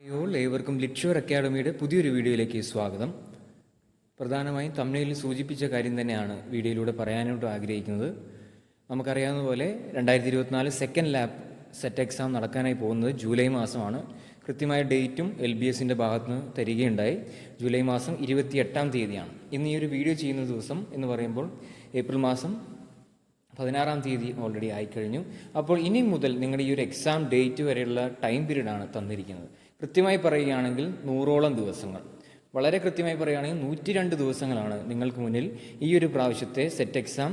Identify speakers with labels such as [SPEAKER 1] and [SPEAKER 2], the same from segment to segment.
[SPEAKER 1] ഏവർക്കും ലിറ്റ്ഷുവർ അക്കാഡമിയുടെ പുതിയൊരു വീഡിയോയിലേക്ക് സ്വാഗതം. പ്രധാനമായും തംബ്നെയിലിൽ സൂചിപ്പിച്ച കാര്യം തന്നെയാണ് വീഡിയോയിലൂടെ പറയാനായിട്ട് ആഗ്രഹിക്കുന്നത്. നമുക്കറിയാവുന്ന പോലെ 2024 സെക്കൻഡ് ലാബ് സെറ്റ് എക്സാം നടക്കാനായി പോകുന്നത് ജൂലൈ മാസമാണ്. കൃത്യമായ ഡേറ്റും LBSൻ്റെ ഭാഗത്ത് നിന്ന് തരികയുണ്ടായി. ജൂലൈ മാസം 28-ാം തീയതിയാണ്. ഇന്ന് ഈ ഒരു വീഡിയോ ചെയ്യുന്ന ദിവസം എന്ന് പറയുമ്പോൾ ഏപ്രിൽ മാസം 16-ാം തീയതി ഓൾറെഡി ആയിക്കഴിഞ്ഞു. അപ്പോൾ ഇനി മുതൽ നിങ്ങളുടെ ഈ ഒരു എക്സാം ഡേറ്റ് വരെയുള്ള ടൈം പീരീഡാണ് തന്നിരിക്കുന്നത്. കൃത്യമായി പറയുകയാണെങ്കിൽ 100ഓളം ദിവസങ്ങൾ, വളരെ കൃത്യമായി പറയുകയാണെങ്കിൽ 102 ദിവസങ്ങളാണ് നിങ്ങൾക്ക് മുന്നിൽ ഈ ഒരു പ്രാവശ്യത്തെ സെറ്റ് എക്സാം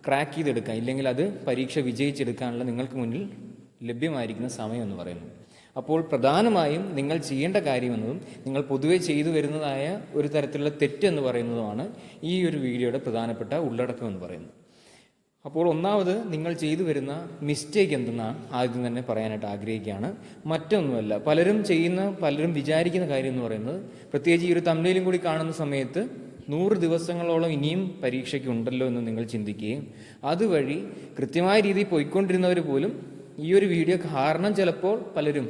[SPEAKER 1] ക്രാക്ക് ചെയ്തെടുക്കാൻ, ഇല്ലെങ്കിൽ അത് പരീക്ഷ വിജയിച്ചെടുക്കാനുള്ള നിങ്ങൾക്ക് മുന്നിൽ ലഭ്യമായിരിക്കുന്ന സമയം എന്ന് പറയുന്നത്. അപ്പോൾ പ്രധാനമായും നിങ്ങൾ ചെയ്യേണ്ട കാര്യമെന്നതും നിങ്ങൾ പൊതുവെ ചെയ്തു വരുന്നതായ ഒരു തരത്തിലുള്ള തെറ്റെന്ന് പറയുന്നതുമാണ് ഈ ഒരു വീഡിയോയുടെ പ്രധാനപ്പെട്ട ഉള്ളടക്കം എന്ന് പറയുന്നത്. അപ്പോൾ ഒന്നാമത് നിങ്ങൾ ചെയ്തു വരുന്ന മിസ്റ്റേക്ക് എന്തെന്നാണ് ആദ്യം തന്നെ പറയാനായിട്ട് ആഗ്രഹിക്കുകയാണ്. മറ്റൊന്നുമല്ല, പലരും വിചാരിക്കുന്ന കാര്യം എന്ന് പറയുന്നത്, പ്രത്യേകിച്ച് ഈ ഒരു തംബ്നെയിലും കൂടി കാണുന്ന സമയത്ത് 100 ദിവസങ്ങളോളം ഇനിയും പരീക്ഷയ്ക്ക് ഉണ്ടല്ലോ എന്ന് നിങ്ങൾ ചിന്തിക്കുകയും അതുവഴി കൃത്യമായ രീതിയിൽ പോയിക്കൊണ്ടിരുന്നവർ പോലും ഈ ഒരു വീഡിയോ കാരണം ചിലപ്പോൾ പലരും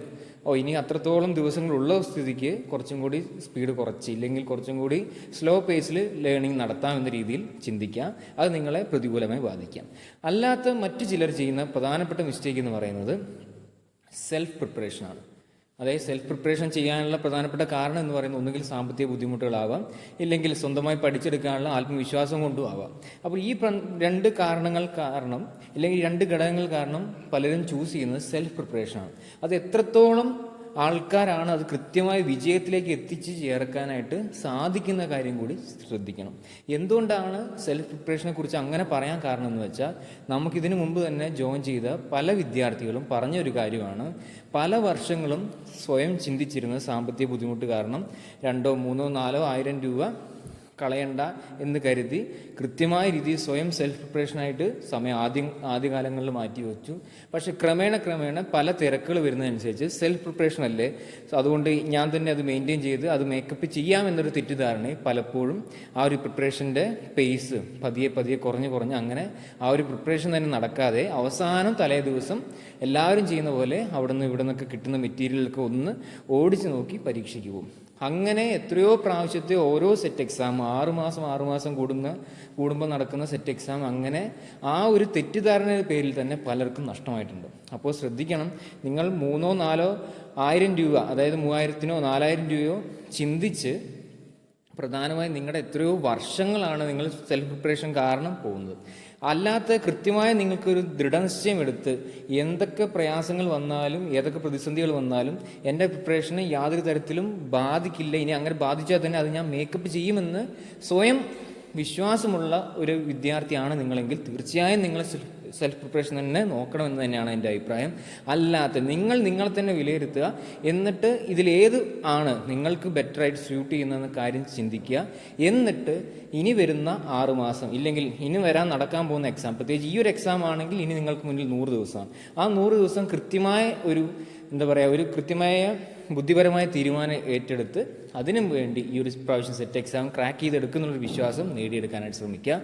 [SPEAKER 1] ഇനി അത്രത്തോളം ദിവസങ്ങളുള്ള സ്ഥിതിക്ക് കുറച്ചും കൂടി സ്പീഡ് കുറച്ച്, ഇല്ലെങ്കിൽ കുറച്ചും കൂടി സ്ലോ പേസിൽ ലേണിംഗ് നടത്താമെന്ന രീതിയിൽ ചിന്തിക്കാം. അത് നിങ്ങളെ പ്രതികൂലമായി ബാധിക്കാം. അല്ലാത്ത മറ്റു ചിലർ ചെയ്യുന്ന പ്രധാനപ്പെട്ട മിസ്റ്റേക്ക് എന്ന് പറയുന്നത് സെൽഫ് പ്രിപ്പറേഷനാണ്. അതായത് സെൽഫ് പ്രിപ്പറേഷൻ ചെയ്യാനുള്ള പ്രധാനപ്പെട്ട കാരണം എന്ന് പറയുന്നത് ഒന്നുകിൽ സാമ്പത്തിക ബുദ്ധിമുട്ടുകളാവാം, ഇല്ലെങ്കിൽ സ്വന്തമായി പഠിച്ചെടുക്കാനുള്ള ആത്മവിശ്വാസം കൊണ്ടും ആവാം. അപ്പോൾ ഈ 2 കാരണങ്ങൾ കാരണം, ഇല്ലെങ്കിൽ 2 ഘടകങ്ങൾ കാരണം പലരും ചൂസ് ചെയ്യുന്നത് സെൽഫ് പ്രിപ്പറേഷനാണ്. അത് എത്രത്തോളം ആൾക്കാരാണ് അത് കൃത്യമായി വിജയത്തിലേക്ക് എത്തിച്ച് ചേർക്കാനായിട്ട് സാധിക്കുന്ന കാര്യം കൂടി ശ്രദ്ധിക്കണം. എന്തുകൊണ്ടാണ് സെൽഫ് പ്രിപ്പറേഷനെ കുറിച്ച് അങ്ങനെ പറയാൻ കാരണം എന്ന് വെച്ചാൽ, നമുക്കിതിനു മുമ്പ് തന്നെ ജോയിൻ ചെയ്ത പല വിദ്യാർത്ഥികളും പറഞ്ഞൊരു കാര്യമാണ്, പല വർഷങ്ങളും സ്വയം ചിന്തിച്ചിരുന്ന സാമ്പത്തിക ബുദ്ധിമുട്ട് കാരണം 2, 3, 4 ആയിരം രൂപ കളയണ്ട എന്ന് കരുതി കൃത്യമായ രീതിയിൽ സ്വയം സെൽഫ് പ്രിപ്പറേഷനായിട്ട് സമയം ആദ്യകാലങ്ങളിൽ മാറ്റി വെച്ചു. പക്ഷെ ക്രമേണ പല തിരക്കുകൾ വരുന്നതനുസരിച്ച് സെൽഫ് പ്രിപ്പറേഷൻ അല്ലേ, അതുകൊണ്ട് ഞാൻ തന്നെ അത് മെയിൻറ്റെയിൻ ചെയ്ത് അത് മേക്കപ്പ് ചെയ്യാമെന്നൊരു തെറ്റിദ്ധാരണ പലപ്പോഴും ആ ഒരു പ്രിപ്പറേഷൻ്റെ പേസ് പതിയെ കുറഞ്ഞ് അങ്ങനെ ആ ഒരു പ്രിപ്പറേഷൻ തന്നെ നടക്കാതെ അവസാനം തലേ ദിവസം എല്ലാവരും ചെയ്യുന്ന പോലെ അവിടെ നിന്നൊക്കെ കിട്ടുന്ന മെറ്റീരിയലൊക്കെ ഒന്ന് ഓടിച്ചു നോക്കി പരീക്ഷയ്ക്ക് പോകും. അങ്ങനെ എത്രയോ പ്രാവശ്യത്തെ ഓരോ സെറ്റ് എക്സാം 6 മാസം കൂടുമ്പോൾ നടക്കുന്ന സെറ്റ് എക്സാം, അങ്ങനെ ആ ഒരു തെറ്റിദ്ധാരണയുടെ പേരിൽ തന്നെ പലർക്കും നഷ്ടമായിട്ടുണ്ട്. അപ്പോൾ ശ്രദ്ധിക്കണം, നിങ്ങൾ 3, 4 ആയിരം രൂപ, അതായത് 3000-നോ 4000 രൂപയോ ചിന്തിച്ച് പ്രധാനമായും നിങ്ങളുടെ എത്രയോ വർഷങ്ങളാണ് നിങ്ങൾ സെൽഫ് പ്രിപ്പറേഷൻ കാരണം പോകുന്നത്. അല്ലാത്ത കൃത്യമായി നിങ്ങൾക്കൊരു ദൃഢനിശ്ചയം എടുത്ത് എന്തൊക്കെ പ്രയാസങ്ങൾ വന്നാലും ഏതൊക്കെ പ്രതിസന്ധികൾ വന്നാലും എൻ്റെ പ്രിപ്പറേഷനെ യാതൊരു തരത്തിലും ബാധിക്കില്ല, ഇനി അങ്ങനെ ബാധിച്ചാൽ തന്നെ അത് ഞാൻ മേക്കപ്പ് ചെയ്യുമെന്ന് സ്വയം വിശ്വാസമുള്ള ഒരു വിദ്യാർത്ഥിയാണ് നിങ്ങളെങ്കിൽ തീർച്ചയായും നിങ്ങൾ സെൽഫ് പ്രിപ്പറേഷൻ തന്നെ നോക്കണമെന്ന് തന്നെയാണ് എൻ്റെ അഭിപ്രായം. അല്ലാത്ത നിങ്ങളെ തന്നെ വിലയിരുത്തുക, എന്നിട്ട് ഇതിലേത് ആണ് നിങ്ങൾക്ക് ബെറ്ററായിട്ട് സ്യൂട്ട് ചെയ്യുന്നതെന്ന കാര്യം ചിന്തിക്കുക. എന്നിട്ട് ഇനി വരുന്ന 6 മാസം, ഇല്ലെങ്കിൽ ഇനി നടക്കാൻ പോകുന്ന എക്സാം, പ്രത്യേകിച്ച് ഈ ഒരു എക്സാം ആണെങ്കിൽ ഇനി നിങ്ങൾക്ക് മുന്നിൽ 100 ദിവസമാണ്. ആ 100 ദിവസം കൃത്യമായ ഒരു കൃത്യമായ ബുദ്ധിപരമായ തീരുമാനം ഏറ്റെടുത്ത് അതിനു വേണ്ടി ഈ ഒരു പ്രാവശ്യം സെറ്റ് എക്സാം ക്രാക്ക് ചെയ്തെടുക്കുന്നുള്ളൊരു വിശ്വാസം നേടിയെടുക്കാനായിട്ട് ശ്രമിക്കുക.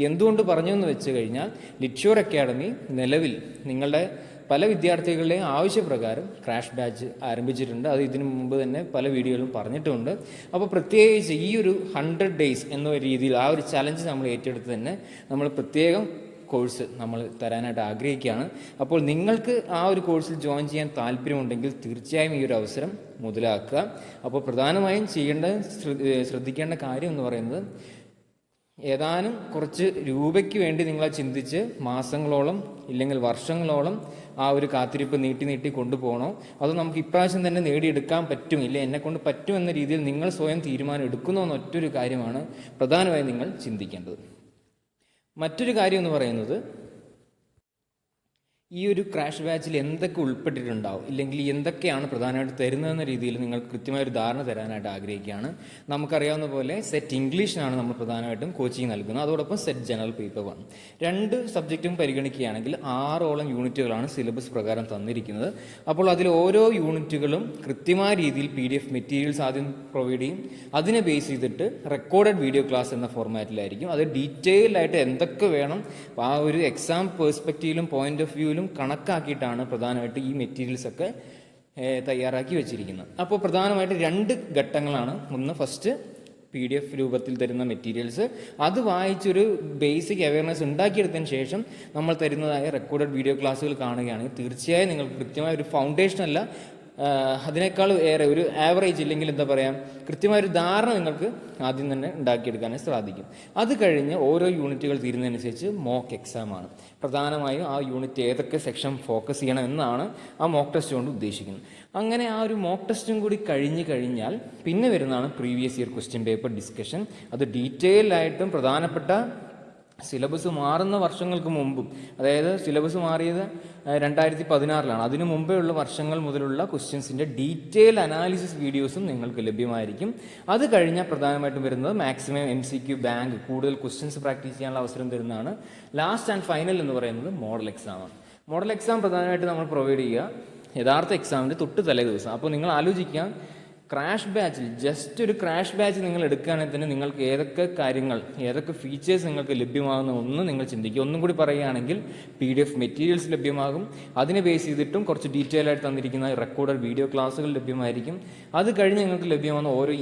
[SPEAKER 1] എന്തുകൊണ്ട് പറഞ്ഞു എന്ന് വെച്ച് കഴിഞ്ഞാൽ, ലിറ്റ്ഷുവർ അക്കാഡമി നിലവിൽ നിങ്ങളുടെ പല വിദ്യാർത്ഥികളുടെയും ആവശ്യപ്രകാരം ക്രാഷ് ബാച്ച് ആരംഭിച്ചിട്ടുണ്ട്. അത് ഇതിനു മുമ്പ് തന്നെ പല വീഡിയോയിലും പറഞ്ഞിട്ടുമുണ്ട്. അപ്പോൾ പ്രത്യേകിച്ച് ഈ ഒരു 100 days എന്ന രീതിയിൽ ആ ഒരു ചലഞ്ച് നമ്മൾ ഏറ്റെടുത്ത് തന്നെ നമ്മൾ പ്രത്യേകം കോഴ്സ് നമ്മൾ തരാനായിട്ട് ആഗ്രഹിക്കുകയാണ്. അപ്പോൾ നിങ്ങൾക്ക് ആ ഒരു കോഴ്സിൽ ജോയിൻ ചെയ്യാൻ താല്പര്യമുണ്ടെങ്കിൽ തീർച്ചയായും ഈ ഒരു അവസരം മുതലാക്കുക. അപ്പോൾ പ്രധാനമായും ശ്രദ്ധിക്കേണ്ട കാര്യം എന്ന് പറയുന്നത്, ഏതാനും കുറച്ച് രൂപയ്ക്ക് വേണ്ടി നിങ്ങളെ ചിന്തിച്ച് മാസങ്ങളോളം ഇല്ലെങ്കിൽ വർഷങ്ങളോളം ആ ഒരു കാത്തിരിപ്പ് നീട്ടി കൊണ്ടുപോകണോ, അതോ നമുക്ക് ഇപ്രാവശ്യം തന്നെ നേടിയെടുക്കാൻ പറ്റും, ഇല്ല എന്നെക്കൊണ്ട് പറ്റുമെന്ന രീതിയിൽ നിങ്ങൾ സ്വയം തീരുമാനം എടുക്കുന്നോ എന്നൊറ്റൊരു കാര്യമാണ് പ്രധാനമായും നിങ്ങൾ ചിന്തിക്കേണ്ടത്. മറ്റൊരു കാര്യം എന്ന് പറയുന്നത്, ഈ ഒരു ക്രാഷ് ബാച്ചിൽ എന്തൊക്കെ ഉൾപ്പെട്ടിട്ടുണ്ടാവും, ഇല്ലെങ്കിൽ എന്തൊക്കെയാണ് പ്രധാനമായിട്ട് തരുന്നതെന്ന രീതിയിൽ നിങ്ങൾക്ക് കൃത്യമായൊരു ധാരണ തരാനായിട്ട് ആഗ്രഹിക്കുകയാണ്. നമുക്കറിയാവുന്ന പോലെ സെറ്റ് ഇംഗ്ലീഷിനാണ് നമ്മൾ പ്രധാനമായിട്ടും കോച്ചിങ് നൽകുന്നത്. അതോടൊപ്പം സെറ്റ് ജനറൽ പേപ്പർ 1, 2 സബ്ജക്റ്റും പരിഗണിക്കുകയാണെങ്കിൽ 6ഓളം യൂണിറ്റുകളാണ് സിലബസ് പ്രകാരം തന്നിരിക്കുന്നത്. അപ്പോൾ അതിൽ ഓരോ യൂണിറ്റുകളും കൃത്യമായ രീതിയിൽ PDF മെറ്റീരിയൽസ് ആദ്യം പ്രൊവൈഡ് ചെയ്യും. അതിനെ ബേസ് ചെയ്തിട്ട് റെക്കോർഡഡ് വീഡിയോ ക്ലാസ് എന്ന ഫോർമാറ്റിലായിരിക്കും. അത് ഡീറ്റെയിൽഡ് ആയിട്ട് എന്തൊക്കെ വേണം ആ ഒരു എക്സാം പേഴ്സ്പെക്റ്റീവിലും പോയിന്റ് ഓഫ് വ്യൂവിലും കണക്കാക്കിയിട്ടാണ് പ്രധാനമായിട്ട് ഈ മെറ്റീരിയൽസൊക്കെ തയ്യാറാക്കി വെച്ചിരിക്കുന്നത്. അപ്പോൾ പ്രധാനമായിട്ട് 2 ഘട്ടങ്ങളാണ്. ഒന്ന് ഫസ്റ്റ് PDF രൂപത്തിൽ തരുന്ന മെറ്റീരിയൽസ്, അത് വായിച്ചൊരു ബേസിക് അവയർനെസ് ഉണ്ടാക്കിയെടുത്തതിന് ശേഷം നമ്മൾ തരുന്നതായ റെക്കോർഡഡ് വീഡിയോ ക്ലാസ്സുകൾ കാണുകയാണെങ്കിൽ തീർച്ചയായും നിങ്ങൾക്ക് കൃത്യമായ ഒരു ഫൗണ്ടേഷൻ അല്ല, അതിനേക്കാൾ ഏറെ ഒരു ആവറേജ് ഇല്ലെങ്കിൽ എന്താ പറയുക, കൃത്യമായൊരു ധാരണ നിങ്ങൾക്ക് ആദ്യം തന്നെ ഉണ്ടാക്കിയെടുക്കാനേ സാധിക്കും. അത് കഴിഞ്ഞ് ഓരോ യൂണിറ്റുകൾ തീരുന്നതനുസരിച്ച് മോക്ക് എക്സാമാണ്. പ്രധാനമായും ആ യൂണിറ്റ് ഏതൊക്കെ സെക്ഷൻ ഫോക്കസ് ചെയ്യണം എന്നാണ് ആ മോക്ക് ടെസ്റ്റ് കൊണ്ട് ഉദ്ദേശിക്കുന്നത്. അങ്ങനെ ആ ഒരു മോക്ക് ടെസ്റ്റും കൂടി കഴിഞ്ഞാൽ പിന്നെ വരുന്നതാണ് previous year question paper discussion. അത് ഡീറ്റെയിൽ ആയിട്ടും പ്രധാനപ്പെട്ട സിലബസ് മാറുന്ന വർഷങ്ങൾക്ക് മുമ്പും, അതായത് സിലബസ് മാറിയത് 2016 അതിനു മുമ്പേ ഉള്ള വർഷങ്ങൾ മുതലുള്ള ക്വസ്റ്റ്യൻസിൻ്റെ ഡീറ്റെയിൽ അനാലിസിസ് വീഡിയോസും നിങ്ങൾക്ക് ലഭ്യമായിരിക്കും. അത് കഴിഞ്ഞാൽ പ്രധാനമായിട്ടും വരുന്നത് മാക്സിമം MCQ ബാങ്ക്, കൂടുതൽ ക്വസ്റ്റ്യൻസ് പ്രാക്ടീസ് ചെയ്യാനുള്ള അവസരം തരുന്നതാണ്. ലാസ്റ്റ് ആൻഡ് ഫൈനൽ എന്ന് പറയുന്നത് മോഡൽ എക്സാമാണ്. മോഡൽ എക്സാം പ്രധാനമായിട്ട് നമ്മൾ പ്രൊവൈഡ് ചെയ്യുക യഥാർത്ഥ എക്സാമിൻ്റെ തൊട്ട് തലേ ദിവസം. അപ്പോൾ നിങ്ങൾ ആലോചിക്കുക, ക്രാഷ് ബാച്ചിൽ ജസ്റ്റ് ഒരു ക്രാഷ് ബാച്ച് നിങ്ങൾ എടുക്കുകയാണെങ്കിൽ തന്നെ നിങ്ങൾക്ക് ഏതൊക്കെ കാര്യങ്ങൾ, ഏതൊക്കെ ഫീച്ചേഴ്സ് നിങ്ങൾക്ക് ലഭ്യമാകുന്ന ഒന്ന് നിങ്ങൾ ചിന്തിക്കുക. ഒന്നും കൂടി പറയുകയാണെങ്കിൽ PDF മെറ്റീരിയൽസ് ലഭ്യമാകും. അതിനെ ബേസ് ചെയ്തിട്ടും കുറച്ച് ഡീറ്റെയിൽ ആയിട്ട് തന്നിരിക്കുന്ന റെക്കോർഡഡ് വീഡിയോ ക്ലാസ്സുകൾ ലഭ്യമായിരിക്കും. അത് കഴിഞ്ഞ് നിങ്ങൾക്ക് ലഭ്യമാകുന്ന ഓരോ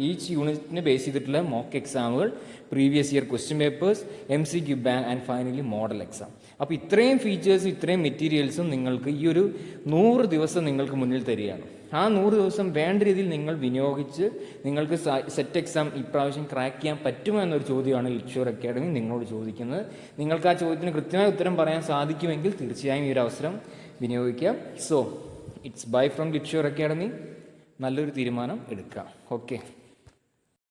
[SPEAKER 1] ഈച്ച് യൂണിറ്റിനെ ബേസ് ചെയ്തിട്ടുള്ള മോക്ക് എക്സാമുകൾ, previous year question papers, MCQ bank and finally model exam. അപ്പോൾ ഇത്രയും ഫീച്ചേഴ്സും ഇത്രയും മെറ്റീരിയൽസും നിങ്ങൾക്ക് ഈ ഒരു 100 ദിവസം നിങ്ങൾക്ക് മുന്നിൽ തരികയാണ്. ആ 100 ദിവസം വേണ്ട രീതിയിൽ നിങ്ങൾ വിനിയോഗിച്ച് നിങ്ങൾക്ക് സെറ്റ് എക്സാം ഇപ്രാവശ്യം ക്രാക്ക് ചെയ്യാൻ പറ്റുമോ എന്നൊരു ചോദ്യമാണ് ലിറ്റ്ഷ്യൂർ അക്കാഡമി നിങ്ങളോട് ചോദിക്കുന്നത്. നിങ്ങൾക്ക് ആ ചോദ്യത്തിന് കൃത്യമായ ഉത്തരം പറയാൻ സാധിക്കുമെങ്കിൽ തീർച്ചയായും ഈ ഒരു അവസരം വിനിയോഗിക്കുക. So it's bye from Litsure academy. നല്ലൊരു തീരുമാനം എടുക്കാം. ഓക്കെ.